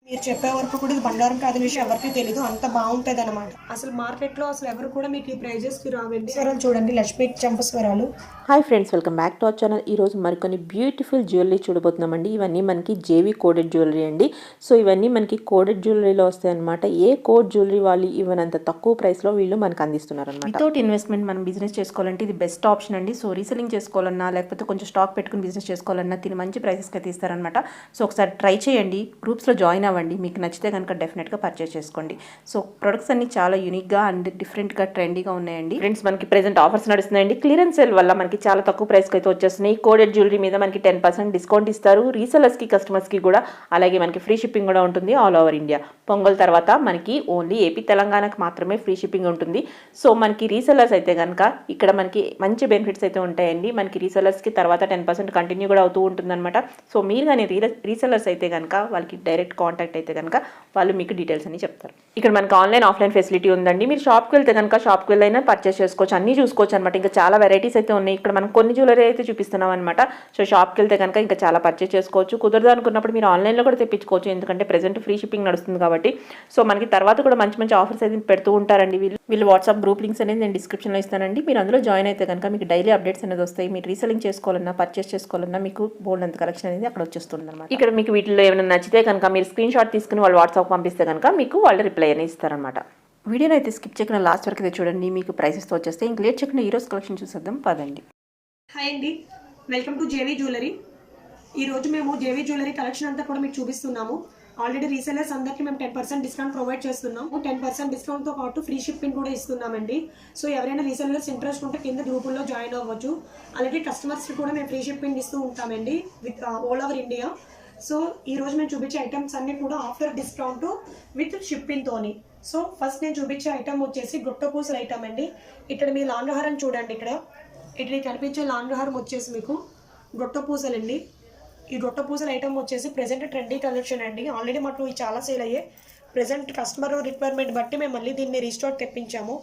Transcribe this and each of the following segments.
మీరు చెప్పే వరకు కూడా ఇది బంగారం కాదని విషయం ఎవరికి తెలియదు. అంత బాగుంటుంది అనమాట. అసలు మార్కెట్లో అసలు ఎవరు కూడా మీకు ఈ ప్రైజెస్కి రావండి. స్వరాలు చూడండి, లక్ష్మీ చంపస్వరాలు. Hi friends, welcome back to our channel. ఈరోజు మరికొన్ని బ్యూటిఫుల్ జ్యువెలరీ చూడబోతున్నామండి. ఇవన్నీ మనకి జేవీ కోడెడ్ జ్యువెలరీ అండి. సో ఇవన్నీ మనకి కోడెడ్ జ్యువెలరీలో వస్తాయి అనమాట. ఏ కోడ్ జ్యువెలరీ వాళ్ళు ఇవన్నంత తక్కువ ప్రైస్లో వీళ్ళు మనకు అందిస్తున్నారు అనమాట. వితౌట్ ఇన్వెస్ట్మెంట్ మనం బిజినెస్ చేసుకోవాలంటే ఇది బెస్ట్ ఆప్షన్ అండి. సో రీసెలింగ్ చేసుకోవాలన్నా లేకపోతే కొంచెం స్టాక్ పెట్టుకుని బిజినెస్ చేసుకోవాలన్నా దీని మంచి ప్రైసెస్కి అయితే ఇస్తారనమాట. సో ఒకసారి ట్రై చేయండి, గ్రూప్స్లో జాయిన్ అవ్వండి. మీకు నచ్చితే కనుక డెఫినెట్గా పర్చేస్ చేసుకోండి. సో ప్రొడక్ట్స్ అన్ని చాలా యూనిక్గా అండ్ డిఫరెంట్గా ట్రెండీగా ఉన్నాయండి. ఫ్రెండ్స్, మనకి ప్రెజెంట్ ఆఫర్స్ నడుస్తున్నాయండి. క్లియరెన్స్ సేల్ వల్ల మనకి చాలా తక్కువ ప్రైస్కి అయితే వచ్చేస్తున్నాయి. కోడెడ్ జ్యువెలరీ మీద మనకి 10% డిస్కౌంట్ ఇస్తారు. రీసెలర్స్కి, కస్టమర్స్కి కూడా. అలాగే మనకి ఫ్రీ షిప్పింగ్ కూడా ఉంటుంది ఆల్ ఓవర్ ఇండియా. పొంగల్ తర్వాత మనకి ఓన్లీ ఏపీ, తెలంగాణకు మాత్రమే ఫ్రీ షిప్పింగ్ ఉంటుంది. సో మనకి రీసెలర్స్ అయితే కనుక ఇక్కడ మనకి మంచి బెనిఫిట్స్ అయితే ఉంటాయండి. మనకి రీసెలర్స్కి తర్వాత 10% కంటిన్యూ కూడా అవుతూ ఉంటుందన్నమాట. సో మీరు కానీ రీసెలర్స్ అయితే కనుక వాళ్ళకి డైరెక్ట్ కాంటాక్ట్ అయితే కనుక వాళ్ళు మీకు డీటెయిల్స్ అని చెప్తారు. ఇక్కడ మనకి ఆన్లైన్, ఆఫ్లైన్ ఫెసిలిటీ ఉందండి. మీరు షాప్కి వెళ్తే కనుక షాప్కి వెళ్ళైనా పర్చేస్ చేసుకోవచ్చు, అన్నీ చూసుకోవచ్చు అనమాట. ఇంకా చాలా వెరైటీస్ అయితే ఉన్నాయి. ఇక్కడ మనం కొన్ని జ్యువెలరీ అయితే చూపిస్తున్నాం అనమాట. సో షాప్కి వెళ్తే కనుక ఇంకా చాలా పర్చేస్ చేసుకోవచ్చు. కుదరదు అనుకున్నప్పుడు మీరు ఆన్లైన్లో కూడా తెప్పించుకోవచ్చు, ఎందుకంటే ప్రెజెంట్ ఫ్రీ షిప్పింగ్ నడుస్తుంది కాబట్టి. సో మనకి తర్వాత కూడా మంచి మంచి ఆఫర్స్ అయితే పెడుతూ ఉంటారండి వీళ్ళు వాట్సాప్ గ్రూప్ లింక్స్ అనేది నేను డిస్క్రిప్షన్లో ఇస్తానండి. మీరు అందులో జాయిన్ అయితే కనుక మీకు డైలీ అప్డేట్స్ అనేది వస్తాయి. మీరు రీసెలింగ్ చేసుకోవాలన్నా, పర్చేస్ చేసుకోవాలన్నా మీకు బోల్డ్ అంత కలెక్షన్ అనేది అక్కడ వచ్చేస్తుంది అనమాట. ఇక్కడ మీకు వీటిలో ఏమైనా నచ్చితే కనుక మీరు స్క్రీన్ షాట్ తీసుకుని వాళ్ళు వాట్సాప్ పంపిస్తే కనుక మీకు వాళ్ళు రిప్లై అనేది ఇస్తారనమాట. వీడియోని అయితే స్కిప్ చేయకుండా లాస్ట్ వరకు అయితే చూడండి, మీకు ప్రైసెస్తో వచ్చేస్తే. ఇంక లేట్ చేయకుండా ఈరోజు కలెక్షన్ చూసేద్దాం పదండి. హాయ్ అండి, వెల్కమ్ టు జేవీ జ్యువెలరీ. ఈరోజు మేము జేవీ జ్యువెలరీ కలెక్షన్ అంతా కూడా మీకు చూపిస్తున్నాము. ఆల్రెడీ రీసెలర్స్ అందరికీ మేము 10% డిస్కౌంట్ ప్రొవైడ్ చేస్తున్నాము. 10% డిస్కౌంట్తో పాటు ఫ్రీ షిప్పింగ్ కూడా ఇస్తున్నామండి. సో ఎవరైనా రీసెలర్స్ ఇంట్రెస్ట్ ఉంటే కింద గ్రూపుల్లో జాయిన్ అవ్వచ్చు. అలాగే కస్టమర్స్కి కూడా మేము ఫ్రీ షిప్పింగ్ ఇస్తూ ఉంటామండి with all over India. So ఈరోజు మేము చూపించే ఐటమ్స్ అన్నీ కూడా ఆఫ్టర్ డిస్కౌంట్ విత్ షిప్పింగ్తోని. సో ఫస్ట్ నేను చూపించే ఐటమ్ వచ్చేసి గుట్టపూసల ఐటమ్ అండి. ఇక్కడ మీ లాంగ్ హారం చూడండి. ఇక్కడ కనిపించే లాంగ్ హారం వచ్చేసి మీకు గుట్టపూసలండి. ఈ గుట్టపూసల ఐటమ్ వచ్చేసి ప్రెజెంట్ ట్రెండీ కలెక్షన్ అండి. ఆల్రెడీ మాకు ఇవి చాలా సేల్ అయ్యాయి. ప్రెజెంట్ కస్టమర్ రిక్వైర్మెంట్ బట్టి మేము మళ్ళీ దీన్ని రీస్టాక్ తెప్పించాము.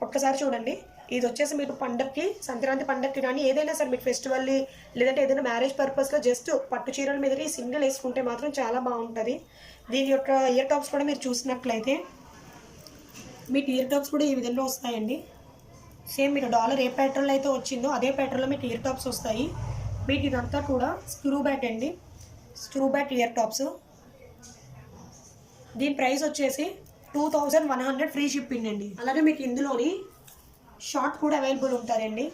ఒక్కసారి చూడండి. ఇది వచ్చేసి మీకు పండగకి, సంక్రాంతి పండగకి కానీ ఏదైనా సరే మీకు ఫెస్టివల్ లేదంటే ఏదైనా మ్యారేజ్ పర్పస్లో జస్ట్ పట్టు చీరల మీద ఈ సింగిల్ వేసుకుంటే మాత్రం చాలా బాగుంటుంది. దీని యొక్క ఇయర్ టాప్స్ కూడా మీరు చూసినట్లయితే మీకు ఇయర్ టాప్స్ కూడా ఈ విధంగా వస్తాయండి. సేమ్ మీకు డాలర్ ఏ ప్యాటర్న్లో అయితే వచ్చిందో అదే ప్యాటర్న్లో మీకు ఇయర్ టాప్స్ వస్తాయి. మీకు ఇదంతా కూడా స్క్రూ బ్యాక్ అండి, స్క్రూ బ్యాక్ ఇయర్ టాప్స్. దీని ప్రైస్ వచ్చేసి 2100 ఫ్రీ షిప్పింగ్ అండి. అలాగే మీకు ఇందులోని షార్ట్ కూడా అవైలబుల్ ఉంటారండి.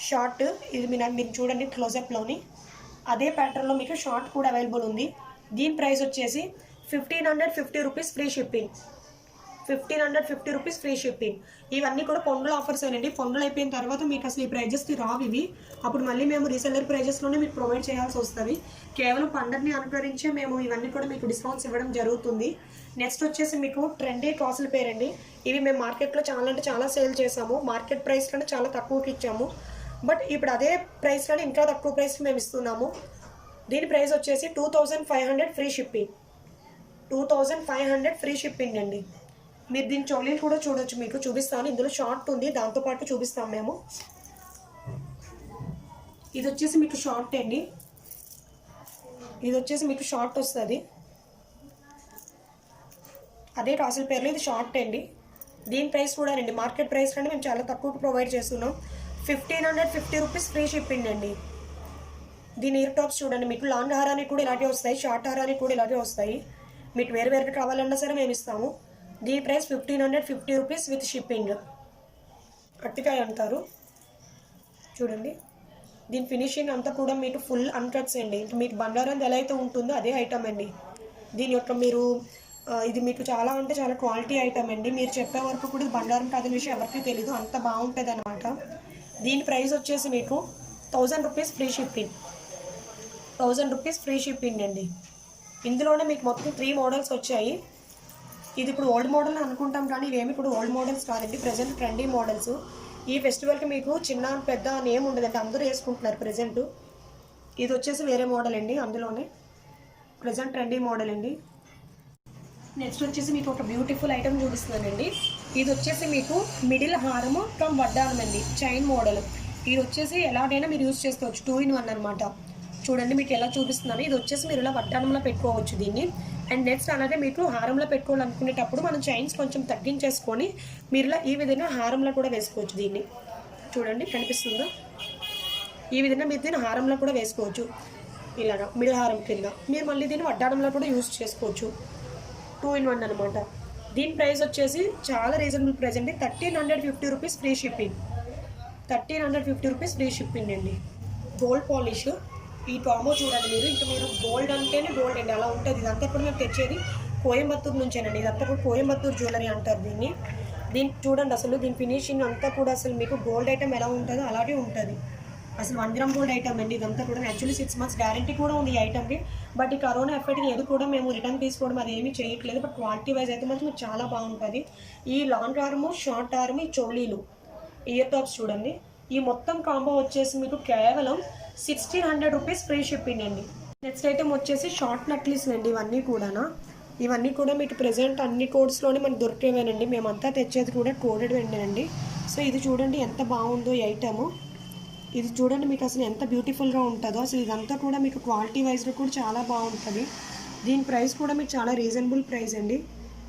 షార్ట్ ఇది మీరు చూడండి క్లోజప్లోని అదే ప్యాటర్న్లో మీకు షార్ట్ కూడా అవైలబుల్ ఉంది. దీని ప్రైస్ వచ్చేసి 1550 rupees free shipping. 1550 rupees free shipping. ఇవన్నీ కూడా పొంగల్ ఆఫర్స్ అండి. పొంగల్ అయిపోయిన తర్వాత మీకు అసలు ఈ ప్రైజెస్కి రావు ఇవి. అప్పుడు మళ్ళీ మేము రీసెల్లర్ ప్రైజెస్లోనే మీకు ప్రొవైడ్ చేయాల్సి వస్తుంది. కేవలం పండగని అనుకరించే మేము ఇవన్నీ కూడా మీకు డిస్కౌంట్స్ ఇవ్వడం జరుగుతుంది. నెక్స్ట్ వచ్చేసి మీకు ట్రెండీ కాసుల పేరండి. ఇవి మేము మార్కెట్లో చాలా అంటే చాలా సేల్ చేసాము. మార్కెట్ ప్రైస్ కంటే చాలా తక్కువకి ఇచ్చాము. బట్ ఇప్పుడు అదే ప్రైస్ కంటే ఇంకా తక్కువ ప్రైస్కి మేము ఇస్తున్నాము. దీని ప్రైస్ వచ్చేసి 2500 ఫ్రీ షిప్పింగ్. 2500 ఫ్రీ షిప్పింగ్ అండి. మీరు దీని చోలీలు కూడా చూడొచ్చు, మీకు చూపిస్తాను. ఇందులో షార్ట్ ఉంది, దాంతోపాటు చూపిస్తాం మేము. ఇది వచ్చేసి మీకు షార్ట్ అండి. ఇది వచ్చేసి మీకు షార్ట్ వస్తుంది. అదే కాసుల పేర్లు ఇది షార్ట్ అండి. దీని ప్రైస్ కూడా అండి మార్కెట్ ప్రైస్ కంటే మేము చాలా తక్కువకు ప్రొవైడ్ చేస్తున్నాం. 1550 రూపీస్ ఫ్రీ షిప్పింగ్ అండి. దీని ఇయర్ టాప్స్ చూడండి. మీకు లాంగ్ హారానికి కూడా ఇలాగే వస్తాయి, షార్ట్ హారానికి కూడా ఇలాగే వస్తాయి. మీకు వేరు వేరుగా కావాలన్నా సరే మేము ఇస్తాము. దీని ప్రైస్ 1550 రూపీస్ విత్ షిప్పింగ్. అట్టికాయ అంటారు చూడండి. దీని ఫినిషింగ్ అంతా కూడా మీకు ఫుల్ అన్కట్స్ అండి. మీకు బంగారం ఎలా అయితే ఉంటుందో అదే ఐటమ్ అండి. దీని యొక్క మీరు ఇది మీకు చాలా అంటే చాలా క్వాలిటీ ఐటమ్ అండి. మీరు చెప్పే వరకు కూడా ఇది బంగారం కాదని విషయం ఎవరికి తెలీదు, అంత బాగుంటుంది అనమాట. దీని ప్రైస్ వచ్చేసి మీకు 1000 rupees free shipping. 1000 rupees free shipping అండి. ఇందులోనే మీకు మొత్తం 3 మోడల్స్ వచ్చాయి. ఇది ఇప్పుడు ఓల్డ్ మోడల్ అనుకుంటాం కానీ ఇవేమి ఇప్పుడు ఓల్డ్ మోడల్స్ కాదండి, ప్రజెంట్ ట్రెండీ మోడల్స్. ఈ ఫెస్టివల్కి మీకు చిన్న పెద్ద అని ఏమి ఉండదండి, అందరూ వేసుకుంటున్నారు ప్రజెంట్. ఇది వచ్చేసి వేరే మోడల్ అండి, అందులోనే ప్రజెంట్ ట్రెండీ మోడల్ అండి. నెక్స్ట్ వచ్చేసి మీకు ఒక బ్యూటిఫుల్ ఐటమ్ చూపిస్తున్నానండి. ఇది వచ్చేసి మీకు మిడిల్ హారము ఫ్రమ్ వడ్డానం అండి, చైన్ మోడల్. ఇది వచ్చేసి ఎలాగైనా మీరు యూజ్ చేసుకోవచ్చు. 2 in 1 అనమాట. చూడండి మీకు ఎలా చూపిస్తున్నాను. ఇది వచ్చేసి మీరు ఇలా వడ్డానంలో పెట్టుకోవచ్చు దీన్ని. అండ్ నెక్స్ట్ అలాగే మీకు హారంలో పెట్టుకోవాలనుకునేటప్పుడు మనం చైన్స్ కొంచెం తగ్గించేసుకొని మీరు ఇలా ఈ విధంగా హారంలో కూడా వేసుకోవచ్చు దీన్ని. చూడండి కనిపిస్తుందా? ఈ విధంగా మీరు దీన్ని హారంలో కూడా వేసుకోవచ్చు. ఇలాగా మిడిల్ హారం కింద మీరు మళ్ళీ దీన్ని వడ్డానంలో కూడా యూజ్ చేసుకోవచ్చు. 2 in 1 అనమాట. దీని ప్రైస్ వచ్చేసి చాలా రీజనబుల్ ప్రైస్ అండి. 1350 rupees free shipping. 1350 rupees free shipping అండి. గోల్డ్ పాలిష్ ఈ కాంబో చూడండి మీరు. ఇంకా మీరు గోల్డ్ అంటేనే గోల్డ్ అండి, అలా ఉంటుంది. ఇదంతా కూడా మేము తెచ్చేది కోయంబత్తూరు నుంచేనండి. ఇదంతా కూడా కోయంబత్తూరు జ్యువెలరీ అంటారు దీన్ని. చూడండి అసలు దీని ఫినిషింగ్ అంతా కూడా అసలు మీకు గోల్డ్ ఐటమ్ ఎలా ఉంటుందో అలాగే ఉంటుంది. అసలు 1 గ్రామ్ గోల్డ్ ఐటమ్ అండి ఇదంతా కూడా. యాక్చువల్లీ 6 months గ్యారంటీ కూడా ఉంది ఈ ఐటమ్కి. బట్ ఈ కరోనా ఎఫెక్ట్కి ఏది కూడా మేము రిటర్న్ తీసుకోవడం అది ఏమీ చేయట్లేదు. బట్ క్వాలిటీ వైజ్ అయితే మాత్రం చాలా బాగుంటుంది. ఈ లాంగ్ ఆర్మ్, షార్ట్ ఆర్మ్, ఈ చోళీలు, ఇయర్ టాప్స్ చూడండి. ఈ మొత్తం కాంబో వచ్చేసి మీకు కేవలం 1600 రూపీస్ ఫ్రీ షిప్పింగ్ అండి. నెక్స్ట్ ఐటమ్ వచ్చేసి షార్ట్ నెక్లెస్ అండి. ఇవన్నీ కూడా మీకు ప్రెజెంట్ అన్ని కోడ్స్లోనే మనకు దొరికేవేనండి. మేమంతా తెచ్చేది కూడా కోడెడ్ వెండేనండి. సో ఇది చూడండి ఎంత బాగుందో ఈ ఐటము. ఇది చూడండి మీకు అసలు ఎంత బ్యూటిఫుల్గా ఉంటుందో. అసలు ఇదంతా కూడా మీకు క్వాలిటీ వైజ్గా కూడా చాలా బాగుంటుంది. దీని ప్రైస్ కూడా మీకు చాలా రీజనబుల్ ప్రైస్ అండి.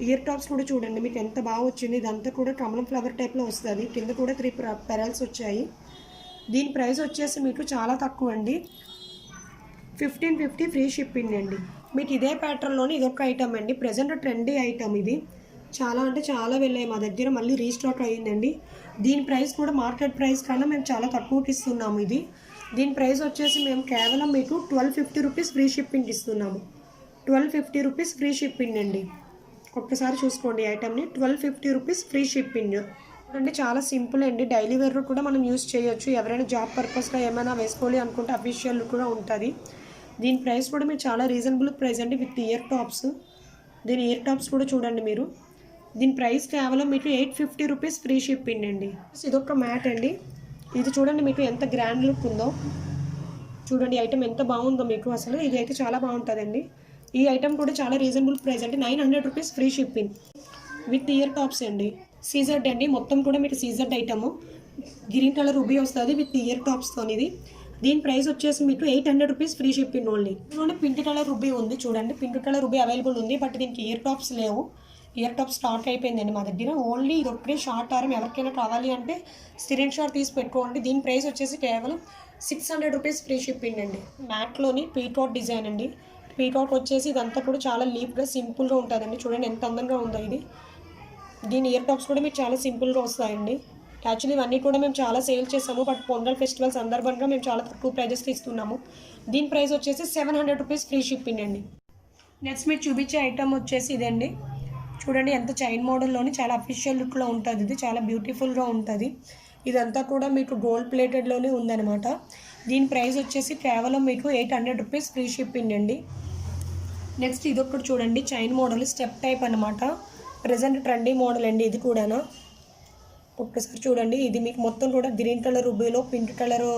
ఇయర్ టాప్స్ కూడా చూడండి మీకు ఎంత బాగా వచ్చింది. ఇదంతా కూడా కమలం ఫ్లవర్ టైప్లో వస్తుంది. కింద కూడా 3 పెరల్స్ వచ్చాయి. దీని ప్రైస్ వచ్చేసి మీకు చాలా తక్కువ అండి. 1550 ఫ్రీ షిప్పింగ్ అండి. మీకు ఇదే ప్యాటర్న్లోని ఇదొక ఐటమ్ అండి. ప్రజెంట్ ట్రెండీ ఐటమ్ ఇది. చాలా అంటే చాలా వెళ్ళాయి మా దగ్గర, మళ్ళీ రీస్టాక్ అయ్యిందండి. దీని ప్రైస్ కూడా మార్కెట్ ప్రైస్ కన్నా మేము చాలా తక్కువకి ఇస్తున్నాము ఇది. దీని ప్రైస్ వచ్చేసి మేము కేవలం మీకు 1250 రూపీస్ ఫ్రీ షిప్పింగ్ ఇస్తున్నాము. 1250 రూపీస్ ఫ్రీ షిప్పింగ్ అండి. ఒక్కసారి చూసుకోండి ఐటమ్ని. 1250 రూపీస్ ఫ్రీ షిప్పింగ్ అంటే చాలా సింపుల్ అండి. డైలీ వేర్ కూడా మనం యూస్ చేయొచ్చు. ఎవరైనా జాబ్ పర్పస్గా ఏమైనా వేసుకోవాలి అనుకుంటే అఫీషియల్ కూడా ఉంటుంది. దీని ప్రైస్ కూడా మీరు చాలా రీజనబుల్ ప్రైస్ అండి. With ear tops. దీని ఇయర్ టాప్స్ కూడా చూడండి మీరు. దీని ప్రైస్ కేవలం మీకు 850 రూపీస్ ఫ్రీ షిప్పింగ్ అండి. ఇదొక మ్యాట్ అండి. ఇది చూడండి మీకు ఎంత గ్రాండ్ లుక్ ఉందో. చూడండి ఐటమ్ ఎంత బాగుందో మీకు. అసలు ఇది అయితే చాలా బాగుంటుందండి. ఈ ఐటమ్ కూడా చాలా రీజనబుల్ ప్రైస్ అండి. 900 rupees free shipping with ear tops అండి. సీజర్డ్ అండి. మొత్తం కూడా మీకు సీజర్డ్ ఐటమ్. గ్రీన్ కలర్ రుబీ వస్తుంది విత్ ఇయర్ టాప్స్తో. ఇది దీని ప్రైస్ వచ్చేసి మీకు 800 రూపీస్ ఫ్రీ షిప్పింగ్ ఓన్లీ. ఇందులోనే పింక్ కలర్ రుబీ ఉంది చూడండి. పింక్ కలర్ రుబీ అవైలబుల్ ఉంది. బట్ దీనికి ఇయర్ టాప్స్ లేవు. ఇయర్ టాప్ స్టాక్ అయిపోయిందండి మా దగ్గర. ఓన్లీ ఇది ఒక్కటే షార్ట్ ఆర్మ్. ఎవరికైనా కావాలి అంటే స్క్రీన్ షాట్ తీసి పెట్టుకోండి. దీని ప్రైస్ వచ్చేసి కేవలం 600 రూపీస్ ఫ్రీ షిప్పింగ్ అండి. మ్యాట్లోని పీకాక్ డిజైన్ అండి. పీకాక్ వచ్చేసి ఇదంతా కూడా చాలా లీప్గా సింపుల్గా ఉంటుందండి. చూడండి ఎంత అందంగా ఉందో ఇది. దీని ఇయర్ టాప్స్ కూడా మీకు చాలా సింపుల్గా వస్తాయండి. యాక్చువల్లీ ఇవన్నీ కూడా మేము చాలా సేల్ చేసాము. బట్ పొంగల్ ఫెస్టివల్ సందర్భంగా మేము చాలా తక్కువ ప్రైజెస్కి ఇస్తున్నాము. దీని ప్రైస్ వచ్చేసి 700 రూపీస్ ఫ్రీ షిప్పింగ్ అండి. నెక్స్ట్ మీకు చూపించే ఐటమ్ వచ్చేసి ఇదండి. చూడండి ఎంత చైన్ మోడల్లోని చాలా అఫీషియల్ లుక్లో ఉంటుంది. ఇది చాలా బ్యూటిఫుల్గా ఉంటుంది. ఇదంతా కూడా మీకు గోల్డ్ ప్లేటెడ్లోనే ఉందన్నమాట. దీని ప్రైస్ వచ్చేసి కేవలం మీకు 800 రూపీస్ ఫ్రీ షిప్పింగ్ అండి. నెక్స్ట్ ఇదొకటి చూడండి చైన్ మోడల్ స్టెప్ టైప్ అనమాట. ప్రజెంట్ ట్రెండీ మోడల్ అండి ఇది కూడాను. ఒక్కసారి చూడండి. ఇది మీకు మొత్తం కూడా గ్రీన్ కలర్ రుబీలో పింక్ కలర్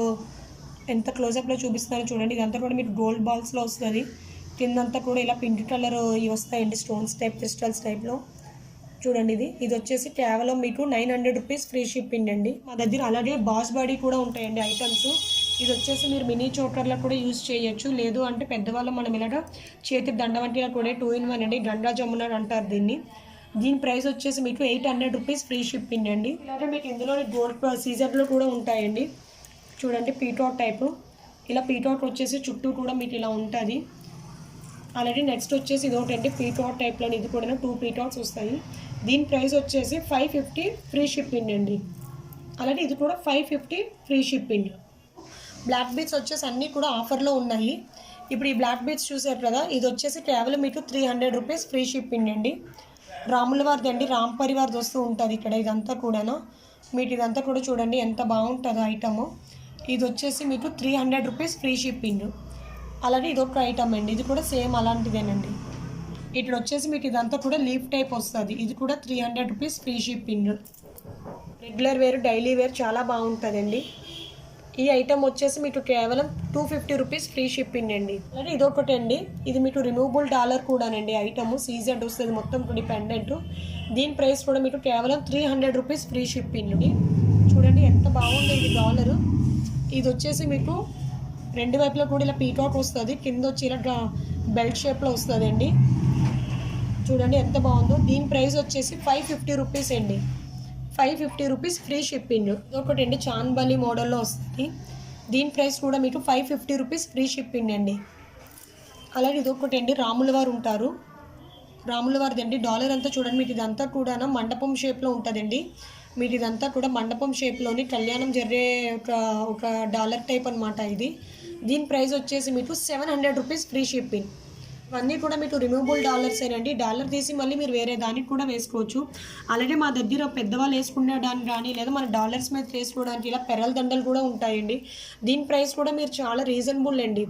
ఎంత క్లోజప్లో చూపిస్తున్నారో చూడండి. ఇదంతా కూడా మీకు గోల్డ్ బాల్స్లో వస్తుంది. కిందంతా కూడా ఇలా పింక్ కలర్ ఇవి వస్తాయండి. స్టోన్స్ టైప్, క్రిస్టల్స్ టైప్లో చూడండి. ఇది వచ్చేసి కేవలం మీకు 900 రూపీస్ ఫ్రీ షిప్పింగ్ అండి మా దగ్గర. అలాగే బాస్ బాడీ కూడా ఉంటాయండి ఐటమ్స్. ఇది వచ్చేసి మీరు మినీ చోకర్లో కూడా యూజ్ చేయొచ్చు. లేదు అంటే పెద్దవాళ్ళు మనం ఇలాగా చేతి దండ వంటిలా కూడా 2 in 1 అండి. గంగా జమున అంటారు దీన్ని. దీని ప్రైస్ వచ్చేసి మీకు 800 రూపీస్ ఫ్రీ షిప్పింగ్ అండి. ఇలాగే మీకు ఇందులో గోల్డ్ సీజర్లో కూడా ఉంటాయండి. చూడండి పీటాక్ టైపు. ఇలా పీటాక్ వచ్చేసి చుట్టూ కూడా మీకు ఇలా ఉంటుంది. అలాగే నెక్స్ట్ వచ్చేసి ఇది ఒకటి పీటాక్ టైప్లో. ఇది కూడా 2 పీటాక్స్ వస్తాయి. దీని ప్రైస్ వచ్చేసి 550 ఫ్రీ షిప్పింగ్ అండి. అలాగే ఇది కూడా 550 ఫ్రీ షిప్పింగ్. బ్లాక్ బీడ్స్ వచ్చేసి అన్నీ కూడా ఆఫర్లో ఉన్నాయి. ఇప్పుడు ఈ బ్లాక్ బీడ్స్ చూసారు కదా. ఇది వచ్చేసి కేవలం మీకు 300 రూపీస్ ఫ్రీ షిప్పింగ్ అండి. రాముల వారిది అండి. రామ్ పరివార్ది వస్తూ ఉంటుంది ఇక్కడ. ఇదంతా కూడాను మీకు ఇదంతా కూడా చూడండి ఎంత బాగుంటుందో ఐటము. ఇది వచ్చేసి మీకు 300 రూపీస్ ఫ్రీ షిప్పింగ్. అలాగే ఇదొక ఐటమ్ అండి. ఇది కూడా సేమ్ అలాంటిదేనండి. ఇక్కడ వచ్చేసి మీకు ఇదంతా కూడా లీఫ్ టైప్ వస్తుంది. ఇది కూడా 300 rupees free shipping. Regular wear, daily wear చాలా బాగుంటుందండి. ఈ ఐటమ్ వచ్చేసి మీకు కేవలం 250 రూపీస్ ఫ్రీ షిప్పింగ్ అండి. అలాగే ఇదొకటి అండి. ఇది మీకు రిమూవబుల్ డాలర్ కూడానండి. ఐటమ్ సీజెడ్ వస్తుంది మొత్తం డిపెండెంట్. దీని ప్రైస్ కూడా మీకు కేవలం 300 రూపీస్ ఫ్రీ షిప్పింగ్. చూడండి ఎంత బాగుంది ఇది డాలరు. ఇది వచ్చేసి మీకు రెండు వైపులో కూడా ఇలా పీకాక్ వస్తుంది, కింద వచ్చి ఇలా బెల్ట్ షేప్లో వస్తుంది అండి. చూడండి ఎంత బాగుందో. దీని ప్రైస్ వచ్చేసి 550 రూపీస్ అండి. 550 రూపీస్ ఫ్రీ షిప్పింగ్. ఒకటి అండి చాన్బలి మోడల్లో వస్తుంది. దీని ప్రైస్ కూడా మీకు 550 రూపీస్ ఫ్రీ షిప్పింగ్ అండి. అలాగే ఇది ఒకటి అండి రాముల వారు ఉంటారు. రాముల వారిది అండి. డాలర్ అంతా చూడండి మీకు ఇదంతా కూడా మండపం షేప్లో ఉంటుందండి. మీకు ఇదంతా కూడా మండపం షేప్లోని కళ్యాణం జరిగే ఒక డాలర్ టైప్ అనమాట ఇది. దీని ప్రైస్ వచ్చేసి మీకు 700 రూపీస్ ఫ్రీ షిప్పింగ్. ఇవన్నీ కూడా మీకు రిమూవబుల్ డాలర్సేనండి. డాలర్ తీసి మళ్ళీ మీరు వేరే దానికి కూడా వేసుకోవచ్చు. అలాగే మా దగ్గర పెద్దవాళ్ళు వేసుకునేదానికి కానీ లేదా మన డాలర్స్ మీద వేసుకోవడానికి ఇలా పెరల్ దండలు కూడా ఉంటాయండి. దీని ప్రైస్ కూడా మీరు చాలా రీజనబుల్ అండి.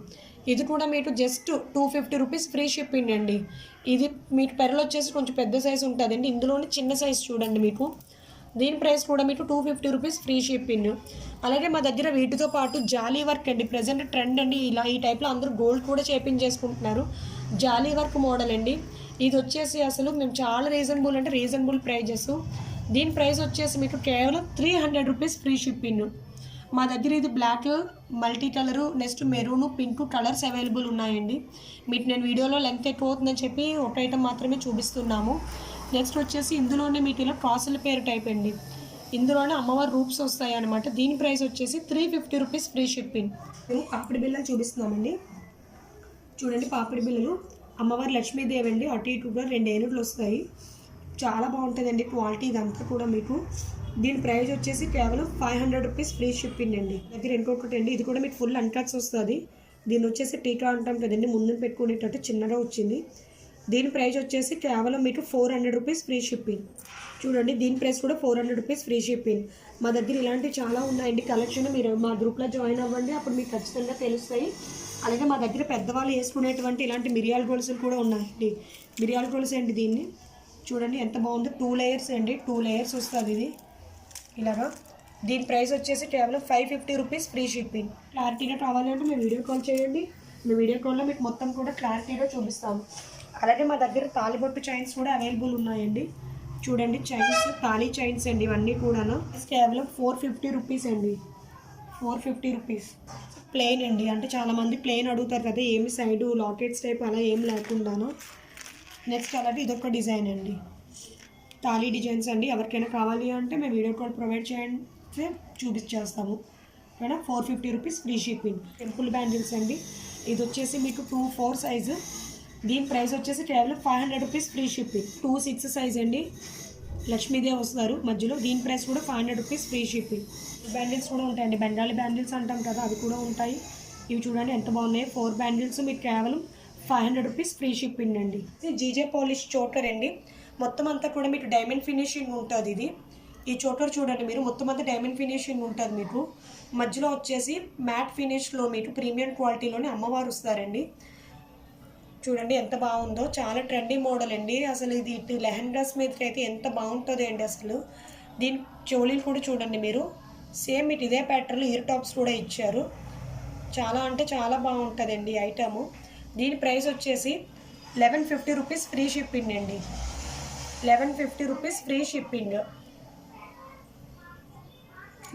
ఇది కూడా మీకు జస్ట్ 250 రూపీస్ ఫ్రీ షిప్పింగ్ అండి. ఇది మీకు పెరల్ వచ్చేసి కొంచెం పెద్ద సైజు ఉంటుందండి. ఇందులోనే చిన్న సైజు చూడండి మీకు. దీని ప్రైస్ కూడా మీకు 250 రూపీస్ ఫ్రీ షిప్పింగ్. అలాగే మా దగ్గర వీటితో పాటు జాలీ వర్క్ అండి. ప్రజెంట్ ట్రెండ్ అండి. ఇలా ఈ టైప్లో అందరూ గోల్డ్ కూడా చేపించేసుకుంటున్నారు. జాలీ వర్క్ మోడల్ అండి. ఇది వచ్చేసి అసలు మేము చాలా రీజనబుల్ అంటే రీజనబుల్ ప్రైజెస్. దీని ప్రైస్ వచ్చేసి మీకు కేవలం 300 రూపీస్ ఫ్రీ షిప్పింగ్. మా దగ్గర ఇది black, multi colour, next maroon, pink colours available ఉన్నాయండి. మీకు నేను వీడియోలో లెంత్ ఎక్కువ అవుతుందని చెప్పి ఒక ఐటమ్ మాత్రమే చూపిస్తున్నాము. నెక్స్ట్ వచ్చేసి ఇందులోనే మీకు ఇలా కాసుల పేరు టైప్ అండి. ఇందులోనే అమ్మవారి రూప్స్ వస్తాయి అనమాట. దీని ప్రైస్ వచ్చేసి 350 రూపీస్ ఫ్రీ షిప్పింగ్. మేము పాపిడి బిళ్ళలు చూపిస్తున్నామండి. చూడండి పాపిడి బిళ్ళలు అమ్మవారి లక్ష్మీదేవి అండి. అటు ఇటుగా 2 ఏనుగులు వస్తాయి. చాలా బాగుంటుందండి క్వాలిటీ ఇదంతా కూడా మీకు. దీని ప్రైస్ వచ్చేసి కేవలం 500 రూపీస్ ఫ్రీ షిప్పింగ్ అండి. దగ్గర ఇంకొకటి అండి. ఇది కూడా మీకు ఫుల్ అన్కట్స్ వస్తుంది. దీని వచ్చేసి టీకా అంటాం కదండి, ముందు పెట్టుకునేటట్టు చిన్నగా వచ్చింది. దీని ప్రైస్ వచ్చేసి కేవలం మీకు 400 రూపీస్ ఫ్రీ షిప్పింగ్. చూడండి దీని ప్రైస్ కూడా 400 రూపీస్ ఫ్రీ షిప్పింగ్. మా దగ్గర ఇలాంటివి చాలా ఉన్నాయండి కలెక్షన్. మీరు మా గ్రూప్లో జాయిన్ అవ్వండి, అప్పుడు మీకు ఖచ్చితంగా తెలుస్తాయి. అలాగే మా దగ్గర పెద్దవాళ్ళు వేసుకునేటువంటి ఇలాంటి మిరియాల గొలుసులు కూడా ఉన్నాయండి. మిరియాల గొలుసు అండి. దీన్ని చూడండి ఎంత బాగుందో. 2 లేయర్స్ అండి. 2 లేయర్స్ వస్తుంది ఇది ఇలాగా. దీని ప్రైస్ వచ్చేసి కేవలం 550 రూపీస్ ఫ్రీ షిప్పింగ్. క్లారిటీగా కావాలంటే మేము వీడియో కాల్ చేయండి. మీ వీడియో కాల్లో మీకు మొత్తం కూడా క్లారిటీగా చూపిస్తాము. అలాగే మా దగ్గర తాలిబొట్టు చైన్స్ కూడా అవైలబుల్ ఉన్నాయండి. చూడండి చైన్స్, తాళీ చైన్స్ అండి. ఇవన్నీ కూడా కేవలం 450 రూపీస్ అండి. 450 రూపీస్ ప్లెయిన్ అండి. అంటే చాలామంది ప్లెయిన్ అడుగుతారు కదా, ఏమి సైడు లాకెట్స్ టైప్ అలా ఏం లేకుండాను. నెక్స్ట్ అలాగే ఇదొక డిజైన్ అండి. తాళీ డిజైన్స్ అండి. ఎవరికైనా కావాలి అంటే మేము వీడియో కాల్ ప్రొవైడ్ చేయండి, చూపించేస్తాము. ఓకేనా. 450 rupees free shipping. Temple bangles అండి. ఇది వచ్చేసి మీకు 2-4 సైజు. దీని ప్రైస్ వచ్చేసి కేవలం 500 రూపీస్ ఫ్రీ షిప్పింగ్. 2-6 సైజ్ అండి. లక్ష్మీదేవి వస్తారు మధ్యలో. దీని ప్రైస్ కూడా 500 రూపీస్ ఫ్రీ షిప్పింగ్. బ్యాంగిల్స్ కూడా ఉంటాయండి. బెంగాలీ బ్యాంగిల్స్ అంటాం కదా, అవి కూడా ఉంటాయి. ఇవి చూడండి ఎంత బాగున్నాయి. 4 బ్యాంగిల్స్ మీకు కేవలం 500 రూపీస్ ఫ్రీ షిప్పింగ్ అండి. జీజే పాలిష్ చోకర్ అండి. మొత్తం అంతా కూడా మీకు డైమండ్ ఫినిషింగ్ ఉంటుంది. ఇది ఈ చోకర్ చూడండి మీరు, మొత్తం అంతా డైమండ్ ఫినిషింగ్ ఉంటుంది మీకు. మధ్యలో వచ్చేసి మ్యాట్ ఫినిష్లో మీకు ప్రీమియం క్వాలిటీలోనే అమ్మవారు వస్తారండి. చూడండి ఎంత బాగుందో. చాలా ట్రెండీ మోడల్ అండి. అసలు ఇది ఇటు లెహెంగాస్ మీదకి అయితే ఎంత బాగుంటుంది అండి అసలు. దీని చోలీలు కూడా చూడండి మీరు, సేమ్ ఇటు ఇదే ప్యాటర్న్లో ఇయర్ టాప్స్ కూడా ఇచ్చారు. చాలా అంటే చాలా బాగుంటుందండి ఐటము. దీని ప్రైస్ వచ్చేసి 1150 రూపీస్ ఫ్రీ షిప్పింగ్ అండి. 1150 రూపీస్ ఫ్రీ షిప్పింగ్.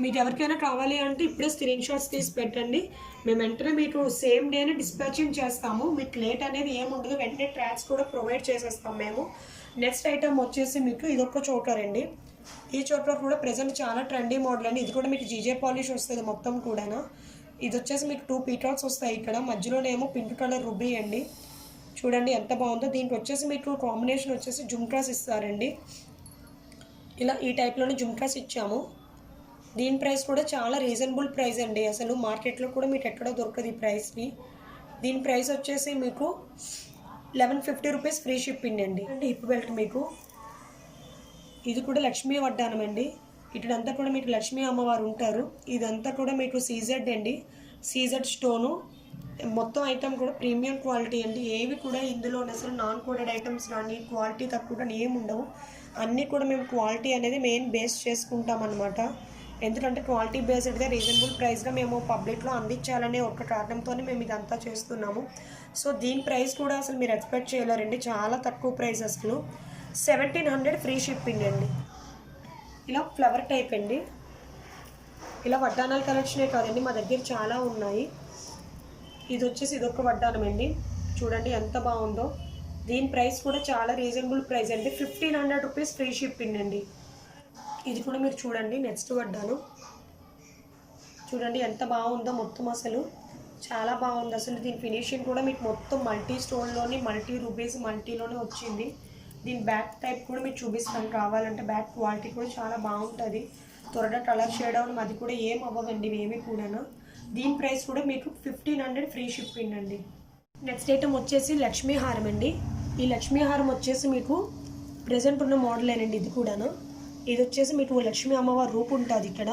మీకు ఎవరికైనా కావాలి అంటే ఇప్పుడే స్క్రీన్ షాట్స్ తీసి పెట్టండి. మేము వెంటనే మీకు సేమ్ డేనే డిస్పాచింగ్ చేస్తాము. మీకు లేట్ అనేది ఏముండదు. వెంటనే ట్రాక్స్ కూడా ప్రొవైడ్ చేసేస్తాం మేము. నెక్స్ట్ ఐటమ్ వచ్చేసి మీకు ఇదొక చోకర్ అండి. ఈ చోకర్ కూడా ప్రజెంట్ చాలా ట్రెండీ మోడల్ అండి. ఇది కూడా మీకు జీజే పాలిష్ వస్తుంది మొత్తం కూడా. ఇది వచ్చేసి మీకు 2 పీకాక్స్ వస్తాయి ఇక్కడ. మధ్యలోనేమో పింక్ కలర్ రుబీ అండి. చూడండి ఎంత బాగుందో. దీనికి వచ్చేసి మీకు కాంబినేషన్ వచ్చేసి జుమ్కాస్ ఇస్తారండి. ఇలా ఈ టైప్లోనే జుమ్కాస్ ఇచ్చాము. దీని ప్రైస్ కూడా చాలా రీజనబుల్ ప్రైస్ అండి. అసలు మార్కెట్లో కూడా మీకు ఎక్కడో దొరకదు ఈ ప్రైస్ని. దీని ప్రైస్ వచ్చేసి మీకు 1150 రూపీస్ ఫ్రీ షిప్పింగ్ అండి. అంటే హిప్ బెల్ట్ మీకు ఇది కూడా లక్ష్మీ వడ్డానం అండి. ఇటుదంతా కూడా మీకు లక్ష్మీ అమ్మవారు ఉంటారు. ఇదంతా కూడా మీకు సీజెడ్ అండి. CZ stone. మొత్తం ఐటమ్ కూడా ప్రీమియం క్వాలిటీ అండి. ఏవి కూడా ఇందులో అసలు నాన్ కోడెడ్ ఐటమ్స్ కానీ క్వాలిటీ తక్కువ కానీ ఏమి ఉండవు. అన్నీ కూడా మేము క్వాలిటీ అనేది మెయిన్ బేస్ చేసుకుంటాం అన్నమాట. ఎందుకంటే క్వాలిటీ బేస్డ్గా రీజనబుల్ ప్రైస్గా మేము పబ్లిక్లో అందించాలనే ఒక కారణంతోనే మేము ఇదంతా చేస్తున్నాము. సో దీని ప్రైస్ కూడా అసలు మీరు ఎక్స్పెక్ట్ చేయలేరండి. చాలా తక్కువ ప్రైస్ అసలు. 1700 ఫ్రీ షిప్పింగ్ అండి. ఇలా ఫ్లవర్ టైప్ అండి. ఇలా వడ్డానాల కలెక్షనే కాదండి, మా దగ్గర చాలా ఉన్నాయి. ఇది వచ్చేసి ఇదొక వడ్డానం అండి, చూడండి ఎంత బాగుందో. దీని ప్రైస్ కూడా చాలా రీజనబుల్ ప్రైస్ అండి, 1500 రూపీస్ ఫ్రీ షిప్పింగ్ అండి. ఇది కూడా మీరు చూడండి. నెక్స్ట్ వడ్డానం చూడండి ఎంత బాగుందో, మొత్తం అసలు చాలా బాగుంది. అసలు దీని ఫినిషింగ్ కూడా మీకు మొత్తం మల్టీ స్టోన్లోని, మల్టీ రూపీస్ మల్టీలోనే వచ్చింది. దీని బ్యాక్ టైప్ కూడా మీకు చూపిస్తాను కావాలంటే. బ్యాక్ క్వాలిటీ కూడా చాలా బాగుంటుంది, త్వరగా కలర్ షేడ్ అవ్వడం అది కూడా ఏం అవ్వదండి ఏమి కూడా. దీని ప్రైస్ కూడా మీకు 1500 ఫ్రీ షిప్పింగ్ అండి. నెక్స్ట్ ఐటమ్ వచ్చేసి లక్ష్మీ హారం అండి. ఈ లక్ష్మీ హారం వచ్చేసి మీకు ప్రజెంట్ ఉన్న మోడలేనండి. ఇది కూడాను, ఇది వచ్చేసి మీకు లక్ష్మీ అమ్మవారి రూపు ఉంటుంది ఇక్కడ.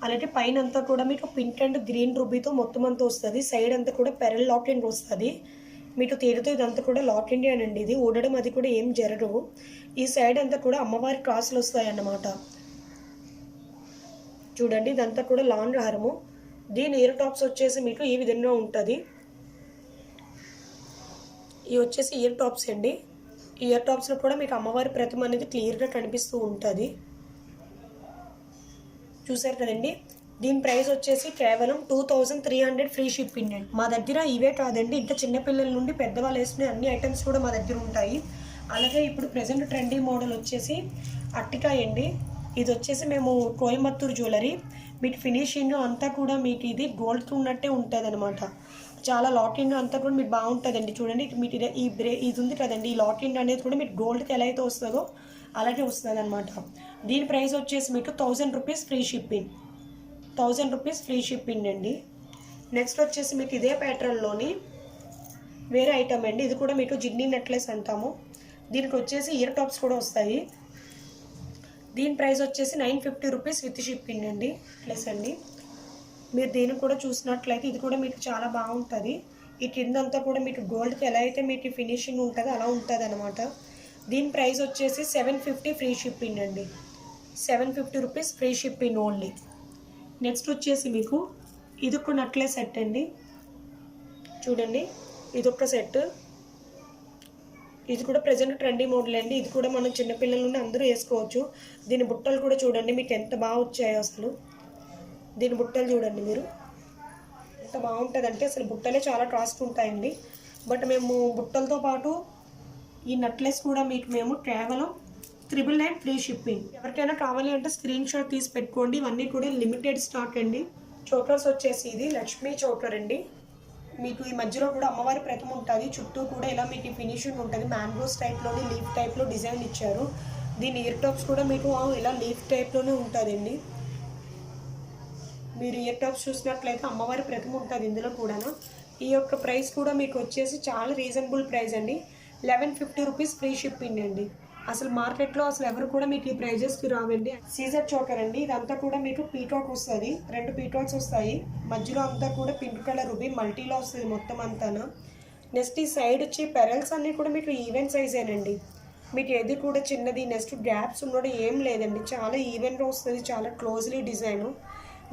అలాగే పైన అంతా కూడా మీకు పింక్ అండ్ గ్రీన్ రూబీతో మొత్తం అంతా వస్తుంది. సైడ్ అంతా కూడా పెరల్ లాక్ అండ్ వస్తుంది. మీకు తీరుతో ఇదంతా కూడా లాక్ ఇండియా అండి. ఇది ఊడడం అది కూడా ఏం జరగవు. ఈ సైడ్ అంతా కూడా అమ్మవారి క్రాసులు వస్తాయి అన్నమాట. చూడండి ఇదంతా కూడా లాంగ్ హారము. దీని ఇయర్ టాప్స్ వచ్చేసి మీకు ఈ విధంగా ఉంటుంది. ఇవి వచ్చేసి ఇయర్ టాప్స్ అండి. ఈ ఇయర్ టాప్స్లో కూడా మీకు అమ్మవారి ప్రతిమ అనేది క్లియర్గా కనిపిస్తూ ఉంటుంది. చూసారు కదండి. దీని ప్రైస్ వచ్చేసి కేవలం 2300 ఫ్రీ షిప్పింగ్ అండి. మా దగ్గర ఇవే కాదండి, ఇంకా చిన్నపిల్లల నుండి పెద్దవాళ్ళు వేసుకునే అన్ని ఐటమ్స్ కూడా మా దగ్గర ఉంటాయి. అలాగే ఇప్పుడు ప్రజెంట్ ట్రెండీ మోడల్ వచ్చేసి అట్టికాయ అండి. ఇది వచ్చేసి మేము కోయంబత్తూరు జ్యువెలరీ. మీకు ఫినిషింగ్ అంతా కూడా మీకు ఇది గోల్డ్తో ఉన్నట్టే ఉంటుంది అనమాట. చాలా లాకింగ్ అంతా కూడా మీకు బాగుంటుందండి. చూడండి మీకు ఇది ఉంది కదండి, ఈ లాకింగ్ అనేది కూడా మీకు గోల్డ్కి ఎలా అయితే వస్తుందో అలాగే వస్తుంది అనమాట. దీని ప్రైస్ వచ్చేసి మీకు 1000 rupees free shipping. 1000 rupees free shipping అండి. నెక్స్ట్ వచ్చేసి మీకు ఇదే ప్యాటర్న్లోని వేరే ఐటమ్ అండి. ఇది కూడా మీకు జిడ్నీ నెక్లెస్ అంటాము. దీనికి వచ్చేసి ఇయర్ టాప్స్ కూడా వస్తాయి. దీని ప్రైస్ వచ్చేసి 950 రూపీస్ విత్ షిప్పింగ్ అండి. ప్లస్ అండి మీరు దీన్ని కూడా చూసినట్లయితే ఇది కూడా మీకు చాలా బాగుంటుంది. ఈ కిందంతా కూడా మీకు గోల్డ్కి ఎలా అయితే మీకు ఫినిషింగ్ ఉంటుందో అలా ఉంటుంది అనమాట. దీని ప్రైస్ వచ్చేసి 750 ఫ్రీ షిప్పింగ్ అండి. 750 rupees free shipping only. Next వచ్చేసి మీకు ఇదొక నెక్లెస్ సెట్ అండి. చూడండి ఇదొక సెట్. ఇది కూడా ప్రజెంట్ ట్రెండీ మోడల్ అండి. ఇది కూడా మనం చిన్నపిల్లల నుండి అందరూ వేసుకోవచ్చు. దీని బుట్టలు కూడా చూడండి మీకు ఎంత బాగా వచ్చాయో అసలు. దీని బుట్టలు చూడండి మీరు ఎంత బాగుంటుందంటే అసలు బుట్టలే చాలా కాస్ట్ ఉంటాయండి. బట్ మేము బుట్టలతో పాటు ఈ నెక్లెస్ కూడా మీకు మేము కేవలం 999 ఫ్రీ షిప్పింగ్. ఎవరికైనా కావాలి అంటే స్క్రీన్ షాట్ తీసి పెట్టుకోండి. ఇవన్నీ కూడా లిమిటెడ్ స్టాక్ అండి. చోకర్స్ వచ్చేసి ఇది లక్ష్మీ చోకర్ అండి. మీకు ఈ మధ్యలో కూడా అమ్మవారి ప్రతిమ ఉంటుంది. చుట్టూ కూడా ఇలా మీకు ఫినిషింగ్ ఉంటుంది. మ్యాంగోస్ టైప్లోని లీఫ్ టైప్లో డిజైన్ ఇచ్చారు. దీని ఇయర్ టాప్స్ కూడా మీకు ఇలా లీఫ్ టైప్లోనే ఉంటుందండి. మీరు ఇయర్ టాప్స్ చూసినట్లయితే అమ్మవారి ప్రతిమ ఉంటుంది ఇందులో కూడా. ఈ యొక్క ప్రైస్ కూడా మీకు వచ్చేసి చాలా రీజనబుల్ ప్రైస్ అండి. 1150 రూపీస్ ఫ్రీ షిప్పింగ్ అండి. అసలు మార్కెట్లో అసలు ఎవరు కూడా మీకు ఈ ప్రైజెస్కి రావండి. సీజర్ చోకర్ అండి. ఇదంతా కూడా మీకు పీకాక్ వస్తుంది. 2 పీకాక్స్ వస్తాయి. మధ్యలో అంతా కూడా పింక్ కలర్ రూబీ మల్టీలో వస్తుంది మొత్తం అంతా. నెక్స్ట్ ఈ సైడ్ వచ్చి పెరల్స్ అన్నీ కూడా మీకు ఈవెన్ సైజేనండి. మీకు ఏది కూడా చిన్నది నెక్స్ట్ గ్యాప్స్ ఉన్నది ఏం లేదండి. చాలా ఈవెన్గా వస్తుంది, చాలా క్లోజ్లీ డిజైన్.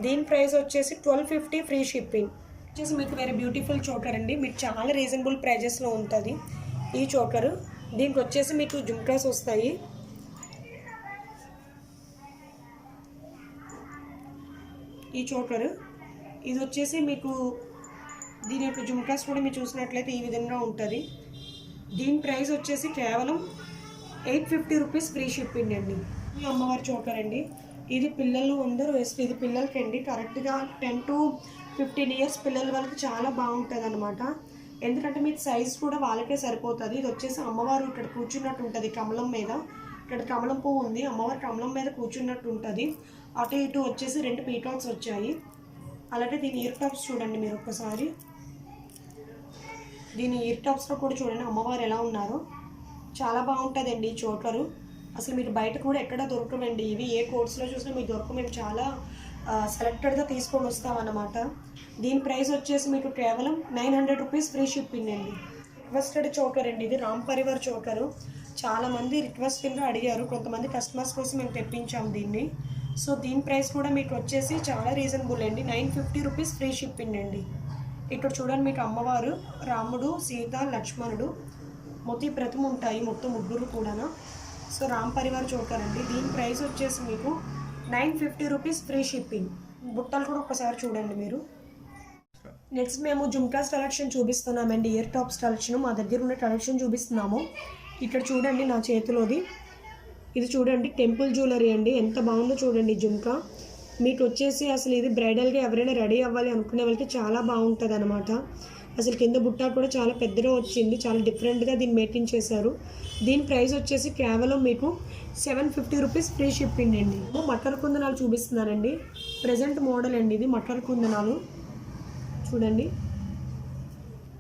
దీని ప్రైస్ వచ్చేసి 1250 ఫ్రీ షిప్పింగ్. వచ్చేసి మీకు వేరే బ్యూటిఫుల్ చోకర్ అండి. మీకు చాలా రీజనబుల్ ప్రైజెస్లో ఉంటుంది ఈ చోకరు. దీనికి వచ్చేసి మీకు జుమ్కాస్ వస్తాయి. ఈ చోకరు ఇది వచ్చేసి మీకు దీని యొక్క జుమ్కాస్ కూడా మీరు చూసినట్లయితే ఈ విధంగా ఉంటుంది. దీని ప్రైస్ వచ్చేసి కేవలం 850 రూపీస్ ఫ్రీ షిప్పింగ్ అండి. ఈ అమ్మవారి చోకర్ అండి. ఇది పిల్లలు అందరూ వేస్తే ఇది పిల్లలకి అండి. కరెక్ట్గా 10 to 15 ఇయర్స్ పిల్లల వాళ్ళకి చాలా బాగుంటుంది అనమాట. ఎందుకంటే మీకు సైజ్ కూడా వాళ్ళకే సరిపోతుంది. ఇది వచ్చేసి అమ్మవారు ఇక్కడ కూర్చున్నట్టు ఉంటుంది కమలం మీద. ఇక్కడ కమలం పువ్వు ఉంది, అమ్మవారు కమలం మీద కూర్చున్నట్టు ఉంటుంది. అటు ఇటు వచ్చేసి 2 పీకాక్స్ వచ్చాయి. అలాగే దీని ఇయర్ టాప్స్ చూడండి మీరు ఒక్కసారి. దీని ఇయర్ టాప్స్లో కూడా చూడండి అమ్మవారు ఎలా ఉన్నారో. చాలా బాగుంటుందండి ఈ చోకరు. అసలు మీరు బయట కూడా ఎక్కడ దొరకవండి. ఇవి ఏ కోర్స్లో చూసినా మీకు దొరక. మేము చాలా సెలెక్టెడ్గా తీసుకొని వస్తామన్నమాట. దీని ప్రైస్ వచ్చేసి మీకు కేవలం 900 రూపీస్ ఫ్రీ షిప్పింగ్ అండి. రిక్వెస్టెడ్ చోకర్ అండి. ఇది రామ్ పరివార్ చోకరు. చాలామంది రిక్వెస్ట్ కింద అడిగారు. కొంతమంది కస్టమర్స్ కోసం మేము తెప్పించాము దీన్ని. సో దీని ప్రైస్ కూడా మీకు వచ్చేసి చాలా రీజనబుల్ అండి. 950 రూపీస్ ఫ్రీ షిప్పింగ్ అండి. ఇక్కడ చూడండి మీకు అమ్మవారు, రాముడు, సీత, లక్ష్మణుడు మొత్తం ప్రతిమ ఉంటాయి, మొత్తం ముగ్గురు కూడా. సో రామ్ పరివార్ చోకర్ అండి. దీని ప్రైస్ వచ్చేసి మీకు 950 రూపీస్ ఫ్రీ షిప్పింగ్. బుట్టలు కూడా ఒకసారి చూడండి మీరు. నెక్స్ట్ మేము జుమ్కాస్ కలెక్షన్ చూపిస్తున్నామండి. ఇయర్ టాప్స్ కలెక్షన్ మా దగ్గర ఉన్న కలెక్షన్ చూపిస్తున్నాము. ఇక్కడ చూడండి నా చేతిలోది. ఇది చూడండి టెంపుల్ జ్యువెలరీ అండి. ఎంత బాగుందో చూడండి జుమ్కా. మీకు వచ్చేసి అసలు ఇది బ్రైడల్గా ఎవరైనా రెడీ అవ్వాలి అనుకునే వాళ్ళకి చాలా బాగుంటుంది అనమాట. అసలు కింద బుట్ట కూడా చాలా పెద్దగా వచ్చింది. చాలా డిఫరెంట్గా దీన్ని మెయింటైన్ చేశారు. దీని ప్రైస్ వచ్చేసి కేవలం మీకు 750 రూపీస్ ఫ్రీ షిప్పింగ్ అండి. మటర్ కుందనాలు చూపిస్తున్నానండి. ప్రజెంట్ మోడల్ అండి ఇది. మటర్ కుందనాలు చూడండి,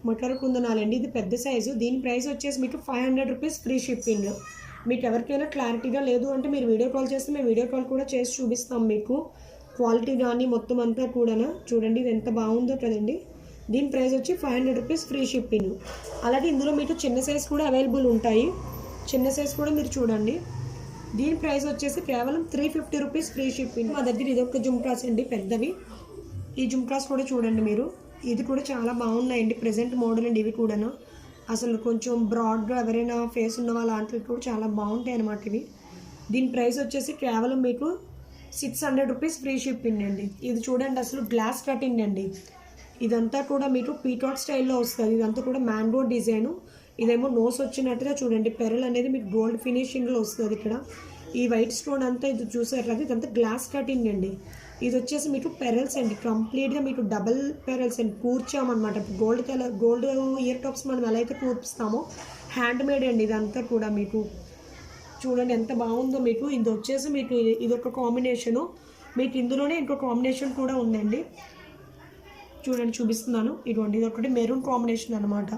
మటర్ కుందనాలండి. ఇది పెద్ద సైజు. దీని ప్రైస్ వచ్చేసి మీకు 500 రూపీస్ ఫ్రీ షిప్పింగ్. మీకు ఎవరికైనా క్లారిటీగా లేదు అంటే మీరు వీడియో కాల్ చేస్తే మేము వీడియో కాల్ కూడా చేసి చూపిస్తాం మీకు. క్వాలిటీ కానీ మొత్తం అంతా కూడా చూడండి. ఇది ఎంత బాగుందో కదండి. దీని ప్రైస్ వచ్చి 500 రూపీస్ ఫ్రీ షిప్పింగ్. అలాగే ఇందులో మీకు చిన్న సైజ్ కూడా అవైలబుల్ ఉంటాయి. చిన్న సైజ్ కూడా మీరు చూడండి. దీని ప్రైస్ వచ్చేసి కేవలం 350 రూపీస్ ఫ్రీ షిప్పింగ్. మా దగ్గర ఇదొక జుమ్కాస్ అండి పెద్దవి. ఈ జుమ్కాస్ కూడా చూడండి మీరు. ఇది కూడా చాలా బాగున్నాయండి. ప్రజెంట్ మోడల్ అండి ఇవి కూడా. అసలు కొంచెం బ్రాడ్గా ఎవరైనా ఫేస్ ఉన్న వాళ్ళ లాంటివి కూడా చాలా బాగుంటాయి అన్నమాట ఇవి. దీని ప్రైస్ వచ్చేసి కేవలం మీకు 600 రూపీస్ ఫ్రీ షిప్పింగ్ అండి. ఇది చూడండి అసలు గ్లాస్ కటింగ్ అండి. ఇదంతా కూడా మీకు పీకాక్ స్టైల్లో వస్తుంది. ఇదంతా కూడా మ్యాంగో డిజైను. ఇదేమో నోస్ వచ్చినట్టుగా చూడండి. పెరల్ అనేది మీకు గోల్డ్ ఫినిషింగ్లో వస్తుంది. ఇక్కడ ఈ వైట్ స్టోన్ అంతా ఇది చూసారు కదా, ఇదంతా గ్లాస్ కటింగ్ అండి. ఇది వచ్చేసి మీకు పెరల్స్ అండి. కంప్లీట్గా మీకు డబల్ పెరల్స్ అండి. కూర్చామన్నమాట. Gold colour gold ear tops మనం ఎలా అయితే కూర్పిస్తామో హ్యాండ్ మేడ్ అండి. ఇదంతా కూడా మీకు చూడండి ఎంత బాగుందో మీకు. ఇది వచ్చేసి మీకు ఇదొక కాంబినేషను. మీకు ఇందులోనే ఇంకో కాంబినేషన్ కూడా ఉందండి. చూడండి చూపిస్తున్నాను. ఇదిగోండి ఇది ఒకటి మెరూన్ కాంబినేషన్ అనమాట.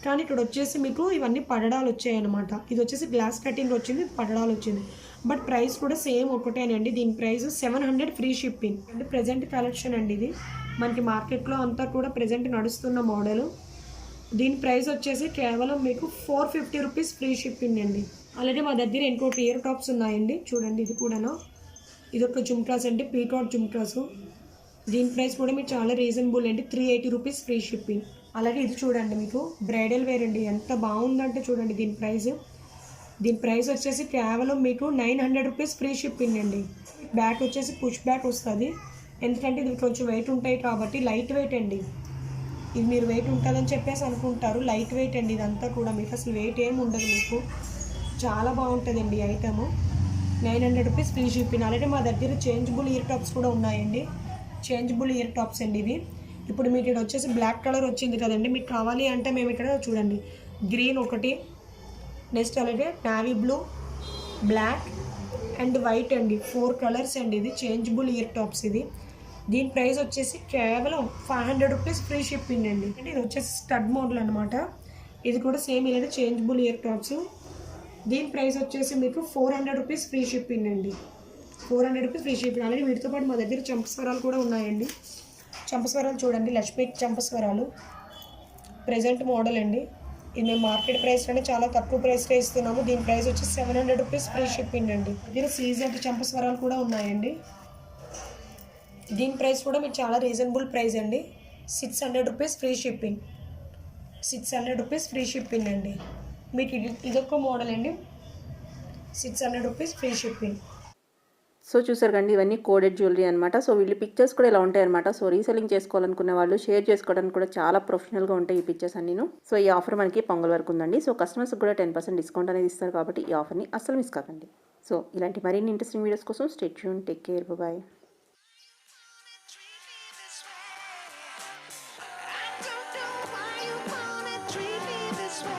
కానీ ఇక్కడ వచ్చేసి మీకు ఇవన్నీ పడడాలు వచ్చాయి అనమాట. ఇది వచ్చేసి గ్లాస్ కటింగ్ వచ్చింది, పడడాలు వచ్చింది. బట్ ప్రైస్ కూడా సేమ్ ఒకటేనండి. దీని ప్రైస్ 700 ఫ్రీ షిప్పింగ్ అంటే ప్రజెంట్ కలెక్షన్ అండి. ఇది మనకి మార్కెట్లో అంతా కూడా ప్రజెంట్ నడుస్తున్న మోడలు. దీని ప్రైస్ వచ్చేసి కేవలం మీకు 450 రూపీస్ ఫ్రీ షిప్పింగ్ అండి. అలాగే మా దగ్గర ఇంకోటి ఇయర్ టాప్స్ ఉన్నాయండి. చూడండి ఇది కూడాను. ఇది ఒక జుమ్కాస్ అండి, పీకాక్ జుమ్కాసు. దీని ప్రైస్ కూడా మీకు చాలా రీజనబుల్ అండి. 380 రూపీస్ ఫ్రీ షిప్పింగ్. అలాగే ఇది చూడండి మీకు బ్రైడల్ వేర్ అండి. ఎంత బాగుందంటే చూడండి దీని ప్రైస్ వచ్చేసి కేవలం మీకు 900 రూపీస్ ఫ్రీ షిప్పింగ్ అండి. బ్యాక్ వచ్చేసి పుష్ బ్యాక్ వస్తుంది. ఎందుకంటే ఇది కొంచెం వెయిట్ ఉంటాయి కాబట్టి లైట్ వెయిట్ అండి. ఇది మీరు వెయిట్ ఉంటుందని చెప్పేసి అనుకుంటారు. లైట్ వెయిట్ అండి ఇదంతా కూడా. మీకు అసలు వెయిట్ ఏమి ఉండదు. మీకు చాలా బాగుంటుందండి ఈ ఐటము. 900 rupees free shipping. అలాగే మా దగ్గర చేంజబుల్ ఇయర్ టాప్స్ కూడా ఉన్నాయండి. చేంజబుల్ ఇయర్ టాప్స్ అండి ఇవి. ఇప్పుడు మీకు ఇక్కడ వచ్చేసి బ్లాక్ కలర్ వచ్చింది కదండి. మీకు కావాలి అంటే మేము ఇక్కడ చూడండి గ్రీన్ ఒకటి, నెక్స్ట్ అలాగే navy blue, black and white అండి. 4 కలర్స్ అండి. ఇది చేంజబుల్ ఇయర్ టాప్స్. ఇది దీని ప్రైస్ వచ్చేసి కేవలం 500 రూపీస్ ఫ్రీ షిప్పింగ్ అండి. అంటే ఇది వచ్చేసి స్టడ్ మోడల్ అనమాట. ఇది కూడా సేమ్ ఇలాగే చేంజబుల్ ఇయర్ టాప్స్. దీని ప్రైస్ వచ్చేసి మీకు 400 రూపీస్ ఫ్రీ షిప్పింగ్ అండి. 400 రూపీస్ ఫ్రీ షిప్పింగ్. అలాగే వీటితో పాటు మా దగ్గర చంపస్వరాలు కూడా ఉన్నాయండి. చంపస్వరాలు చూడండి, లక్ష్మీ చంపస్వరాలు ప్రజెంట్ మోడల్ అండి. ఇది మేము మార్కెట్ ప్రైస్లోనే చాలా తక్కువ ప్రైస్లో ఇస్తున్నాము. దీని ప్రైస్ వచ్చి 700 రూపీస్ ఫ్రీ షిప్పింగ్ అండి. దగ్గర సీజన్ చంపస్వరాలు కూడా ఉన్నాయండి. దీని ప్రైస్ కూడా మీకు చాలా రీజనబుల్ ప్రైస్ అండి. 600 rupees free shipping. 600 rupees free shipping అండి. మీకు ఇదొక మోడల్ అండి. 600 రూపీస్ ఫ్రీ షిప్పింగ్. సో చూసారు కండి, ఇవన్నీ కోడెడ్ జ్యువెలరీ అనమాట. సో వీళ్ళు పిక్చర్స్ కూడా ఇలా ఉంటాయి అనమాట. సో రీసెల్లింగ్ చేసుకోవాలనుకునే వాళ్ళు షేర్ చేసుకోవడానికి కూడా చాలా ప్రొఫెషనల్గా ఉంటాయి ఈ పిక్చర్స్ అన్నీను. సో ఈ ఆఫర్ మనకి పొంగల్ వరకు ఉందండి. సో కస్టమర్స్కి కూడా 10% డిస్కౌంట్ అనేది ఇస్తారు కాబట్టి ఈ ఆఫర్ని అస్సలు మిస్ కాకండి. సో ఇలాంటి మరిన్ని ఇంట్రెస్టింగ్ వీడియోస్ కోసం stay tune, take care, bye. Treat me this way.